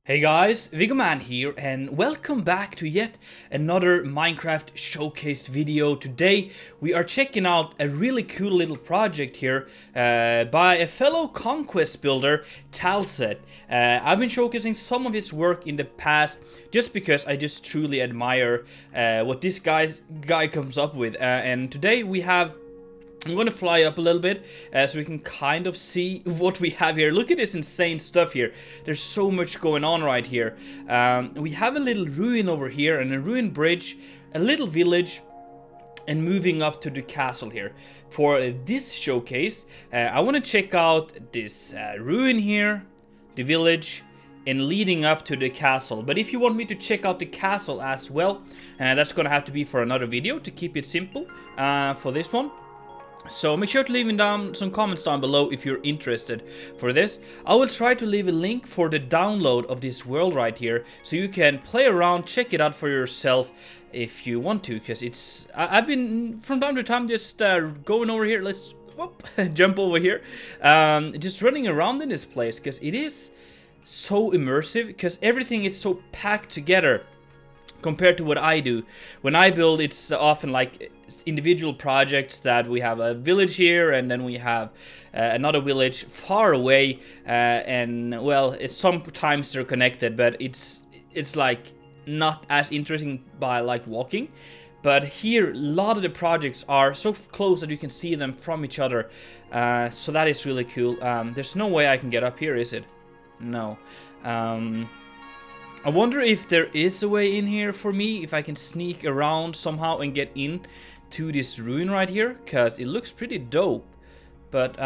Hey guys, Vigoman here and welcome back to yet another Minecraft showcased video. Today we are checking out a really cool little project here by a fellow conquest builder, Talset. I've been showcasing some of his work in the past just because I just truly admire what this guy comes up with, and today I'm going to fly up a little bit so we can kind of see what we have here. Look at this insane stuff here. There's so much going on right here. We have a little ruin over here and a ruined bridge, a little village, and moving up to the castle here. For this showcase, I want to check out this ruin here, the village, and leading up to the castle. But if you want me to check out the castle as well, that's going to have to be for another video to keep it simple for this one. So make sure to leave down some comments down below if you're interested for this. I will try to leave a link for the download of this world right here, so you can play around, check it out for yourself if you want to, because I've been from time to time just going over here. Let's jump over here, just running around in this place because it is so immersive, because everything is so packed together. Compared to what I do. When I build, it's often like individual projects that we have a village here and then we have another village far away, and well, sometimes they're connected, but it's like not as interesting by like walking. But here, a lot of the projects are so close that you can see them from each other, so that is really cool. There's no way I can get up here, is it? No. I wonder if there is a way in here for me, if I can sneak around somehow and get in to this ruin right here, because it looks pretty dope. But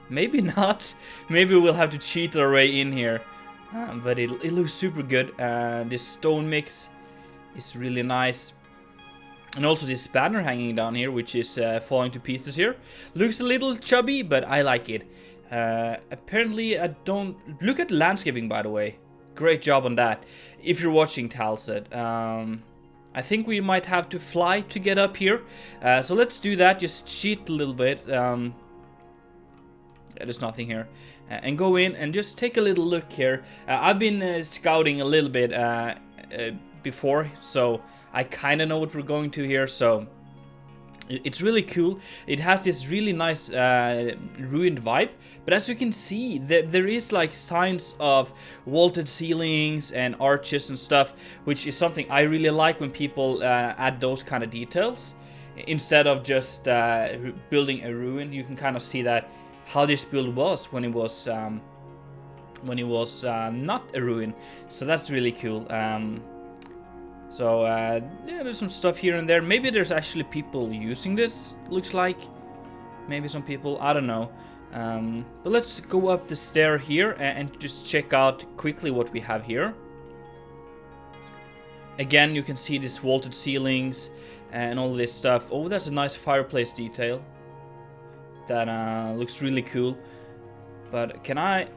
maybe not. Maybe we'll have to cheat our way in here. But it looks super good. This stone mix is really nice. And also this banner hanging down here, which is falling to pieces here. Looks a little chubby, but I like it. Apparently I don't... Look at the landscaping, by the way. Great job on that. If you're watching, Talset, I think we might have to fly to get up here. So let's do that. Just cheat a little bit. There's nothing here. And go in and just take a little look here. I've been scouting a little bit before, so I kind of know what we're going to here. So it's really cool. It has this really nice ruined vibe, but as you can see, there is like signs of vaulted ceilings and arches and stuff, which is something I really like when people add those kind of details. Instead of just building a ruin, you can kind of see that how this build was when it was not a ruin. So that's really cool. So yeah, there's some stuff here and there. Maybe there's actually people using this, looks like. Maybe some people, I don't know. But let's go up the stair here and just check out quickly what we have here. Again, you can see these vaulted ceilings and all this stuff. Oh, that's a nice fireplace detail. That looks really cool. But can I...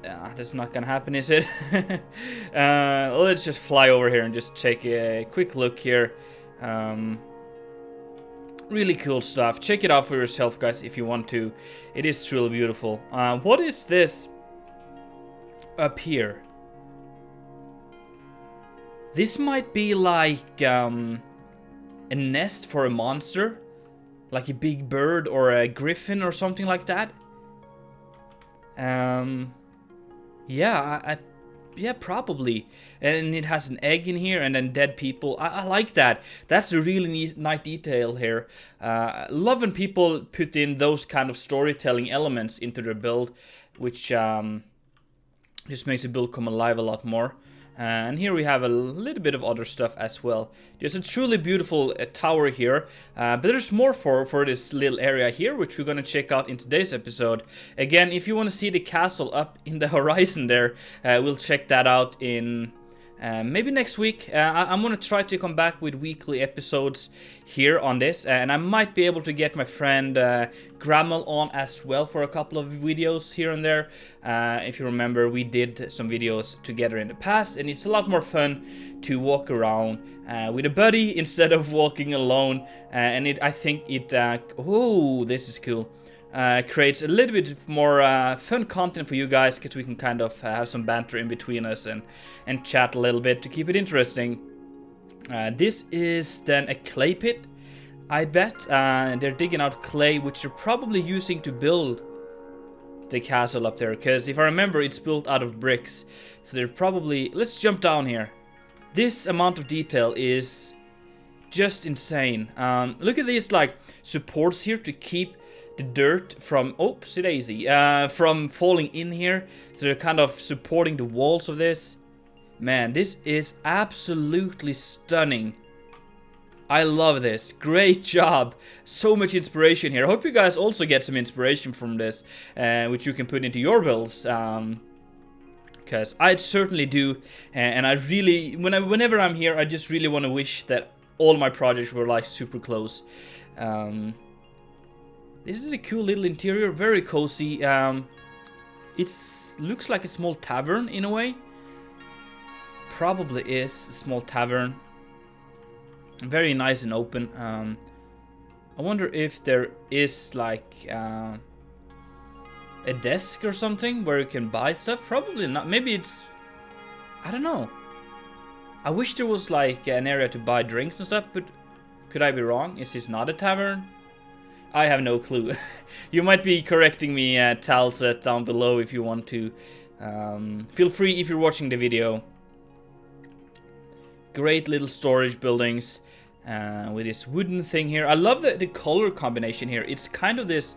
that's not gonna happen, is it? Let's just fly over here and just take a quick look here. Really cool stuff. Check it out for yourself, guys, if you want to. It is truly beautiful. What is this up here? This might be like a nest for a monster, like a big bird or a griffin or something like that. Yeah, yeah, probably. And it has an egg in here and then dead people. I like that. That's a really nice detail here. Love when people put in those kind of storytelling elements into their build, which just makes the build come alive a lot more. And here we have a little bit of other stuff as well. There's a truly beautiful tower here, but there's more for this little area here, which we're going to check out in today's episode. Again, if you want to see the castle up in the horizon there, we'll check that out in maybe next week. I'm going to try to come back with weekly episodes here on this, and I might be able to get my friend Grammel on as well for a couple of videos here and there. If you remember, we did some videos together in the past, and it's a lot more fun to walk around with a buddy instead of walking alone. And I think it... oh, this is cool. creates a little bit more fun content for you guys, because we can kind of have some banter in between us and chat a little bit to keep it interesting. This is then a clay pit, I bet. They're digging out clay, which they're probably using to build the castle up there, because if I remember, it's built out of bricks. So they're probably... Let's jump down here. This amount of detail is just insane. Look at these like supports here to keep the dirt from... Oopsie daisy. From falling in here. So they're kind of supporting the walls of this. Man, this is absolutely stunning. I love this. Great job. So much inspiration here. I hope you guys also get some inspiration from this, which you can put into your builds. Because I certainly do. And I really, whenever I'm here, I just really want to wish that all my projects were like super close. This is a cool little interior. Very cozy. It looks like a small tavern in a way. Probably is a small tavern. Very nice and open. I wonder if there is like a desk or something where you can buy stuff. Probably not. Maybe it's... I don't know. I wish there was like an area to buy drinks and stuff, but could I be wrong? Is this not a tavern? I have no clue. You might be correcting me, Talset, down below if you want to. Feel free if you're watching the video. Great little storage buildings. With this wooden thing here. I love the color combination here. It's kind of this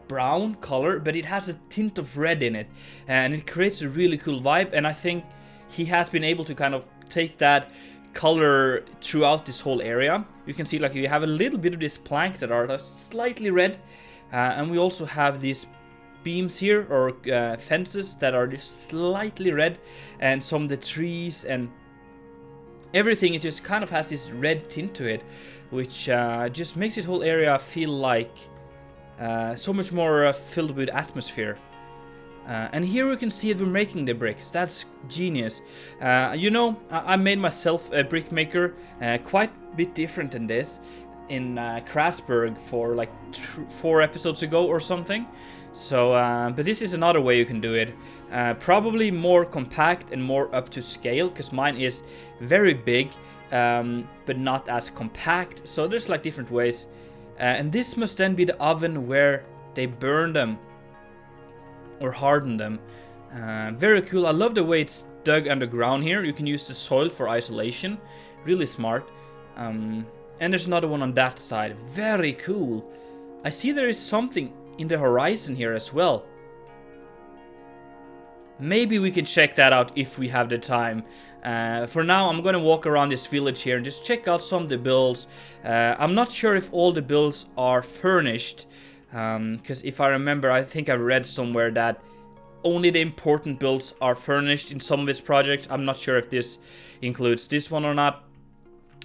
brown color, but it has a tint of red in it. And it creates a really cool vibe. And I think he has been able to kind of take that color throughout this whole area. You can see like you have a little bit of these planks that are slightly red. And we also have these beams here, or fences that are just slightly red. And some of the trees and... everything, it just kind of has this red tint to it, which just makes this whole area feel like so much more filled with atmosphere. And here we can see that we're making the bricks. That's genius. You know, I made myself a brick maker, quite a bit different than this, in Krasberg for like 4 episodes ago or something. So, but this is another way you can do it. Probably more compact and more up to scale, because mine is very big, but not as compact. So there's like different ways. And this must then be the oven where they burn them or harden them. Very cool. I love the way it's dug underground here. You can use the soil for isolation. Really smart. And there's another one on that side. Very cool. I see there is something in the horizon here as well. Maybe we can check that out if we have the time. For now, I'm gonna walk around this village here and just check out some of the builds. I'm not sure if all the builds are furnished, because if I remember, I think I read somewhere that only the important builds are furnished in some of his projects. I'm not sure if this includes this one or not,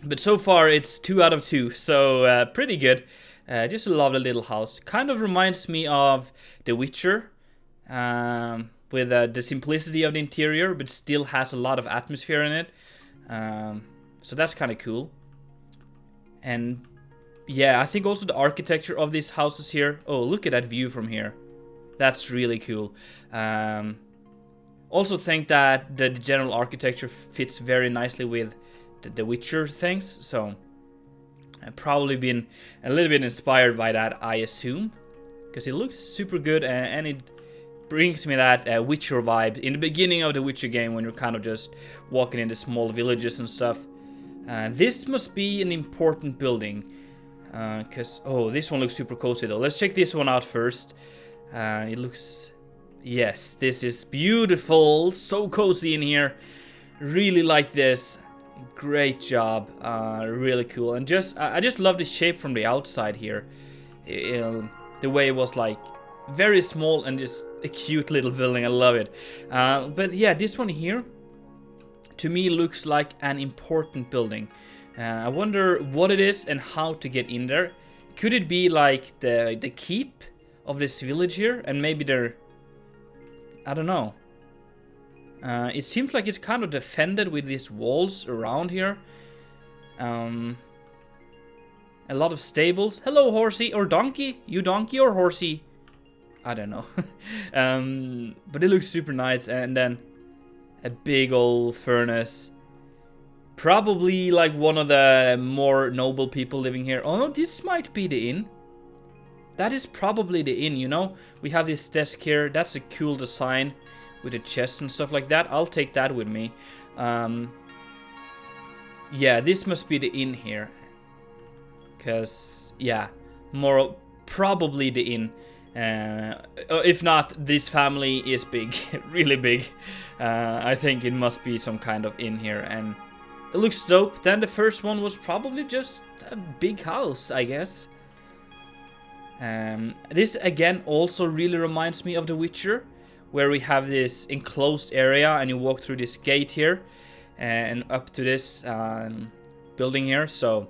but so far it's 2 out of 2, so pretty good. Just a lovely little house. Kind of reminds me of The Witcher, with the simplicity of the interior, but still has a lot of atmosphere in it. So that's kind of cool. And yeah, I think also the architecture of these houses here. Oh, look at that view from here. That's really cool. Also think that the general architecture fits very nicely with the Witcher things. So I've probably been a little bit inspired by that, I assume, because it looks super good, and it brings me that Witcher vibe in the beginning of the Witcher game, when you're kind of just walking in the small villages and stuff. This must be an important building, because oh, this one looks super cozy though. Let's check this one out first. It looks, yes, this is beautiful, so cozy in here. Really like this. Great job. Really cool. And I just love the shape from the outside here. The way it was like very small and just a cute little building. I love it. But yeah, this one here to me looks like an important building. I wonder what it is and how to get in there. Could it be like the keep of this village here, and maybe they're, I don't know. It seems like it's kind of defended with these walls around here. A lot of stables. Hello, horsey or donkey. You donkey or horsey? I don't know. But it looks super nice. And then a big old furnace. Probably like one of the more noble people living here. Oh no, this might be the inn. That is probably the inn, you know? We have this desk here. That's a cool design with the chest and stuff like that. I'll take that with me. Yeah, this must be the inn here. Because, yeah, more probably the inn. If not, this family is big, really big. I think it must be some kind of inn here, and it looks dope. Then the first one was probably just a big house, I guess. This again also really reminds me of The Witcher, where we have this enclosed area and you walk through this gate here and up to this building here. So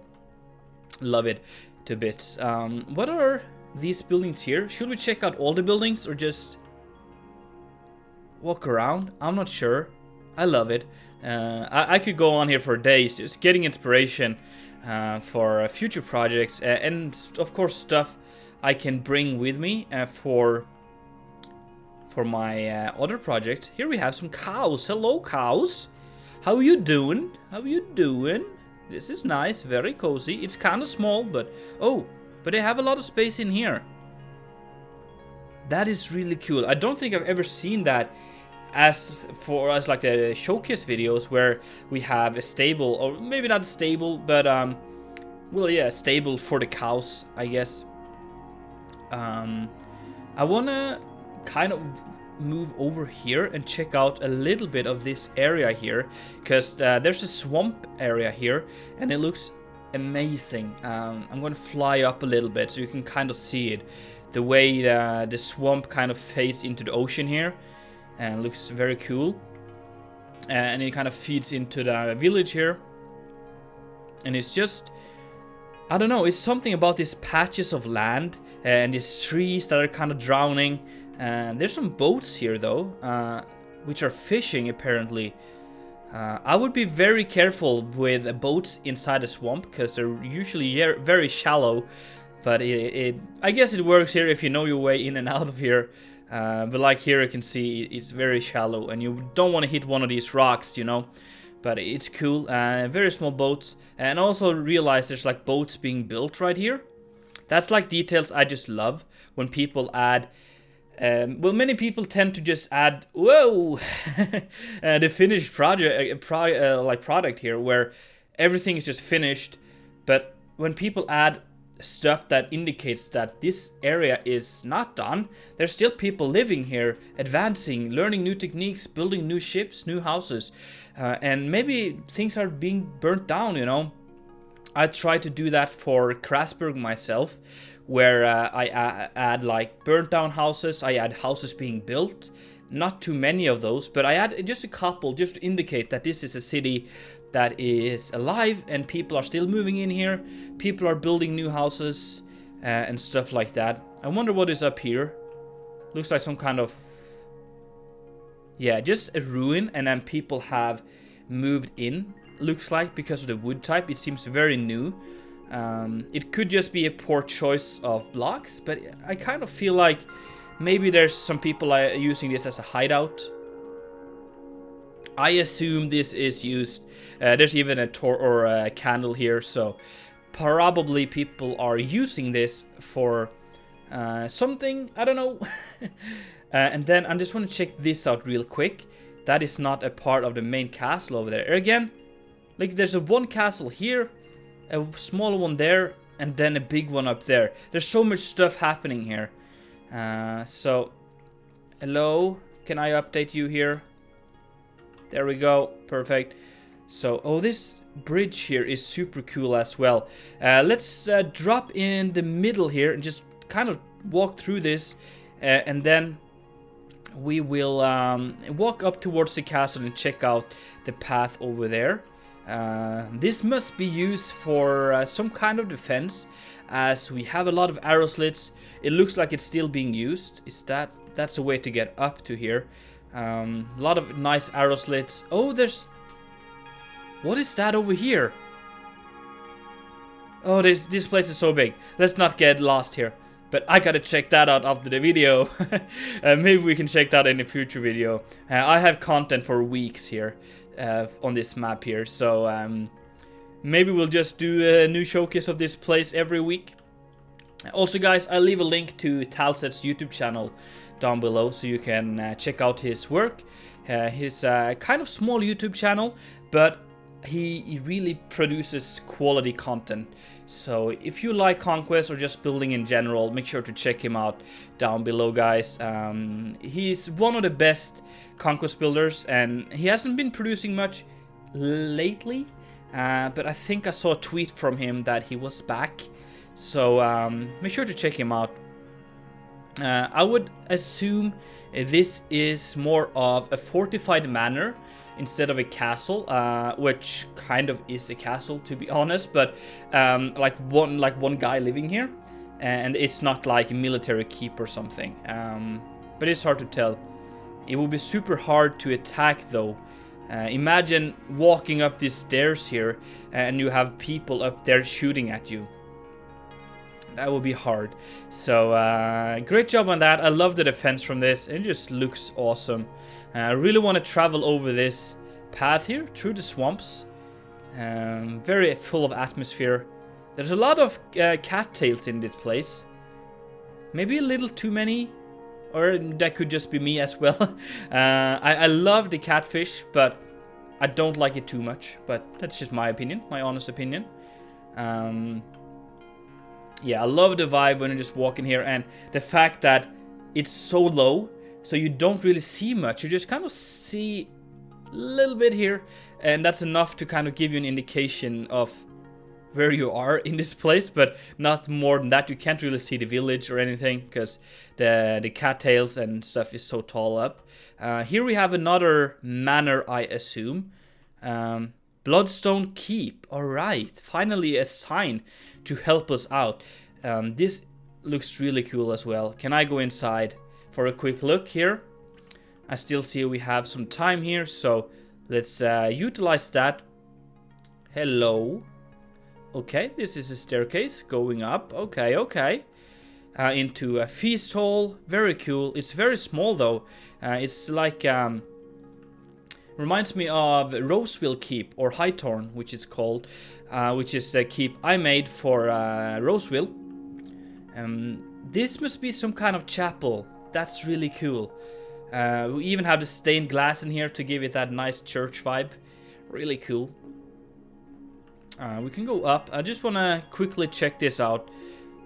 love it to bits. What are these buildings here? Should we check out all the buildings or just walk around? I'm not sure. I love it. I could go on here for days just getting inspiration for future projects and of course stuff I can bring with me for my other project. Here we have some cows. Hello, cows. How you doing? How you doing? This is nice, very cozy. It's kind of small, but oh, but they have a lot of space in here. That is really cool. I don't think I've ever seen that as like the showcase videos where we have a stable, or maybe not a stable, but well, yeah, a stable for the cows, I guess. I wanna kind of move over here and check out a little bit of this area here, because there's a swamp area here and it looks amazing. I'm gonna fly up a little bit so you can kind of see it, the way the swamp kind of fades into the ocean here, and it looks very cool. And it kind of feeds into the village here, and it's just, I don't know, it's something about these patches of land and these trees that are kind of drowning. There's some boats here though, which are fishing apparently. I would be very careful with boats inside a swamp because they're usually very shallow. But I guess it works here if you know your way in and out of here. But like here you can see it's very shallow and you don't want to hit one of these rocks, you know. But it's cool, very small boats. And also realize there's like boats being built right here. That's like details I just love when people add. Well, many people tend to just add, whoa, the finished product here, where everything is just finished. But when people add stuff that indicates that this area is not done, there's still people living here, advancing, learning new techniques, building new ships, new houses, and maybe things are being burnt down, you know. I try to do that for Krasberg myself, where I add like burnt down houses, I add houses being built, not too many of those, but I add just a couple just to indicate that this is a city that is alive and people are still moving in here, people are building new houses and stuff like that. I wonder what is up here. Looks like some kind of, yeah, just a ruin, and then people have moved in, looks like, because of the wood type. It seems very new. It could just be a poor choice of blocks, but I kind of feel like maybe there's some people using this as a hideout. I assume this is used, there's even a or a candle here, so probably people are using this for something, I don't know. And then I just want to check this out real quick. That is not a part of the main castle over there. Again, like there's one castle here, a smaller one there, and then a big one up there. There's so much stuff happening here. So, hello, can I update you here? There we go, perfect. So, oh, this bridge here is super cool as well. Let's drop in the middle here and just kind of walk through this, and then we will walk up towards the castle and check out the path over there. This must be used for some kind of defense, as we have a lot of arrow slits. It looks like it's still being used. That's a way to get up to here. A lot of nice arrow slits. Oh, what is that over here? Oh, this place is so big. Let's not get lost here. But I gotta check that out after the video. Maybe we can check that in a future video. I have content for weeks here on this map here. So maybe we'll just do a new showcase of this place every week. Also, guys, I'll leave a link to Talset's YouTube channel down below so you can check out his work. His kind of small YouTube channel, but he really produces quality content. So if you like Conquest or just building in general, make sure to check him out down below, guys. He's one of the best Conquest builders, and he hasn't been producing much lately, but I think I saw a tweet from him that he was back. So make sure to check him out. I would assume this is more of a fortified manor instead of a castle, which kind of is a castle, to be honest, but like one guy living here, and it's not like a military keep or something. But it's hard to tell. It will be super hard to attack though. Imagine walking up these stairs here and you have people up there shooting at you. That would be hard. So great job on that. I love the defense from this. It just looks awesome. I really want to travel over this path here through the swamps. Very full of atmosphere. There's a lot of cattails in this place. Maybe a little too many, or that could just be me as well. I love the catfish, but I don't like it too much. But that's just my opinion, my honest opinion. Yeah, I love the vibe when you just walk in here, and the fact that it's so low, so you don't really see much. You just kind of see a little bit here, and that's enough to kind of give you an indication of where you are in this place, but not more than that. You can't really see the village or anything because the cattails and stuff is so tall up. Here we have another manor, I assume. Bloodstone Keep. Alright, finally a sign to help us out. This looks really cool as well. Can I go inside for a quick look here? I still see we have some time here, so let's utilize that. Hello. Okay, this is a staircase going up. Okay. Into a feast hall. Very cool. It's very small though. It's like reminds me of Roseville Keep, or Hightorn, which it's called, which is the keep I made for Roseville. This must be some kind of chapel. That's really cool. We even have the stained glass in here to give it that nice church vibe. Really cool. We can go up. I just want to quickly check this out.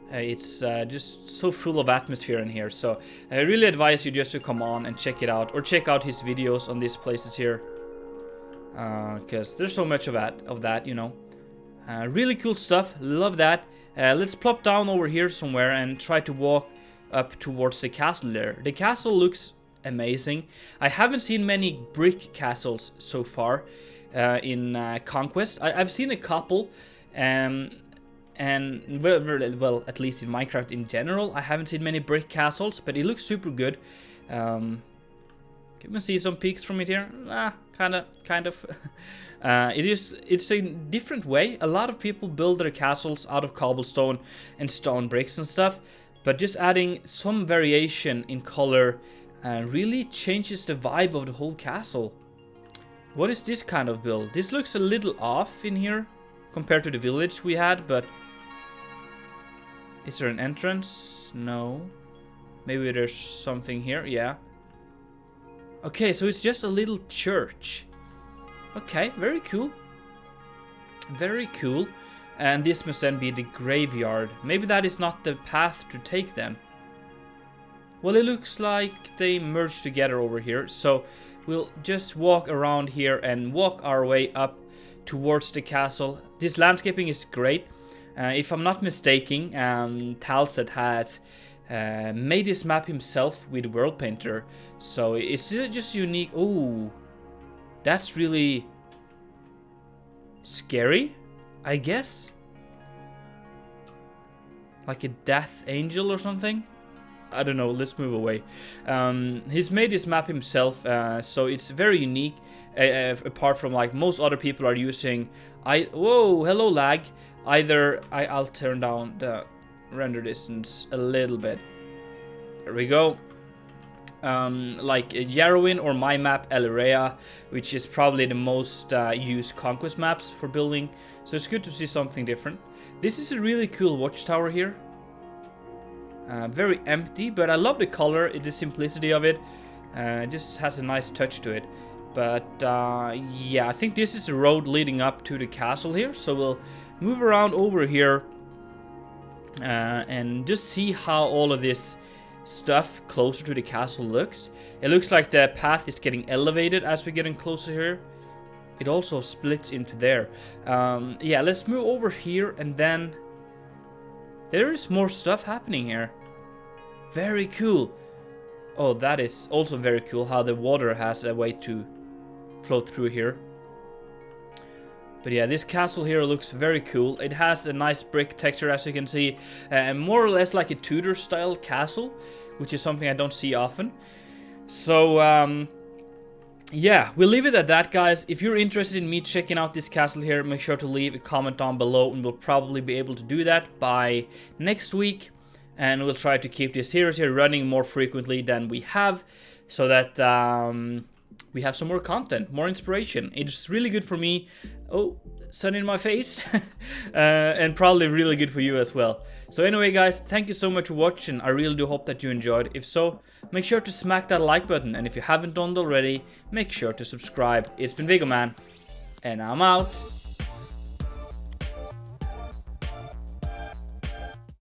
It's just so full of atmosphere in here, so I really advise you just to come on and check it out, or check out his videos on these places here, because there's so much of that, you know. Really cool stuff. Love that. Let's plop down over here somewhere and try to walk up towards the castle there. The castle looks amazing. I haven't seen many brick castles so far in Conquest. I've seen a couple, and well, at least in Minecraft in general, I haven't seen many brick castles, but it looks super good. Can we see some peaks from it here? Kind of. It's a different way. A lot of people build their castles out of cobblestone and stone bricks and stuff, but just adding some variation in color really changes the vibe of the whole castle. What is this kind of build? This looks a little off in here compared to the village we had, but is there an entrance? No. Maybe there's something here. Yeah. Okay, so it's just a little church. Okay, very cool. Very cool. And this must then be the graveyard. Maybe that is not the path to take then. Well, it looks like they merged together over here. So we'll just walk around here and walk our way up towards the castle. This landscaping is great. If I'm not mistaken, Talset has made this map himself with World Painter. So it's just unique. Oh, that's really scary, I guess. Like a death angel or something. I don't know, let's move away. He's made this map himself, so it's very unique. Apart from like most other people are using, whoa, hello lag, Either I'll turn down the render distance a little bit. There we go. Like Yarrowin or my map Elarea, which is probably the most used conquest maps for building. So it's good to see something different. This is a really cool watchtower here. Very empty, but I love the color, the simplicity of it. It just has a nice touch to it. But yeah, I think this is the road leading up to the castle here. So we'll move around over here and just see how all of this stuff closer to the castle looks. It looks like the path is getting elevated as we're getting closer here. It also splits into there. Yeah, let's move over here, and then there is more stuff happening here. Very cool. Oh, that is also very cool how the water has a way to flow through here. But yeah, this castle here looks very cool. It has a nice brick texture, as you can see, more or less like a Tudor style castle, which is something I don't see often. So yeah, we'll leave it at that, guys. If you're interested in me checking out this castle here, make sure to leave a comment down below, and we'll probably be able to do that by next week. And we'll try to keep this series here running more frequently than we have, so that we have some more content, more inspiration. It's really good for me. Oh, sun in my face. And probably really good for you as well. So anyway, guys, thank you so much for watching. I really do hope that you enjoyed. If so, make sure to smack that like button. And if you haven't done it already, make sure to subscribe. It's been Viggo Man, and I'm out.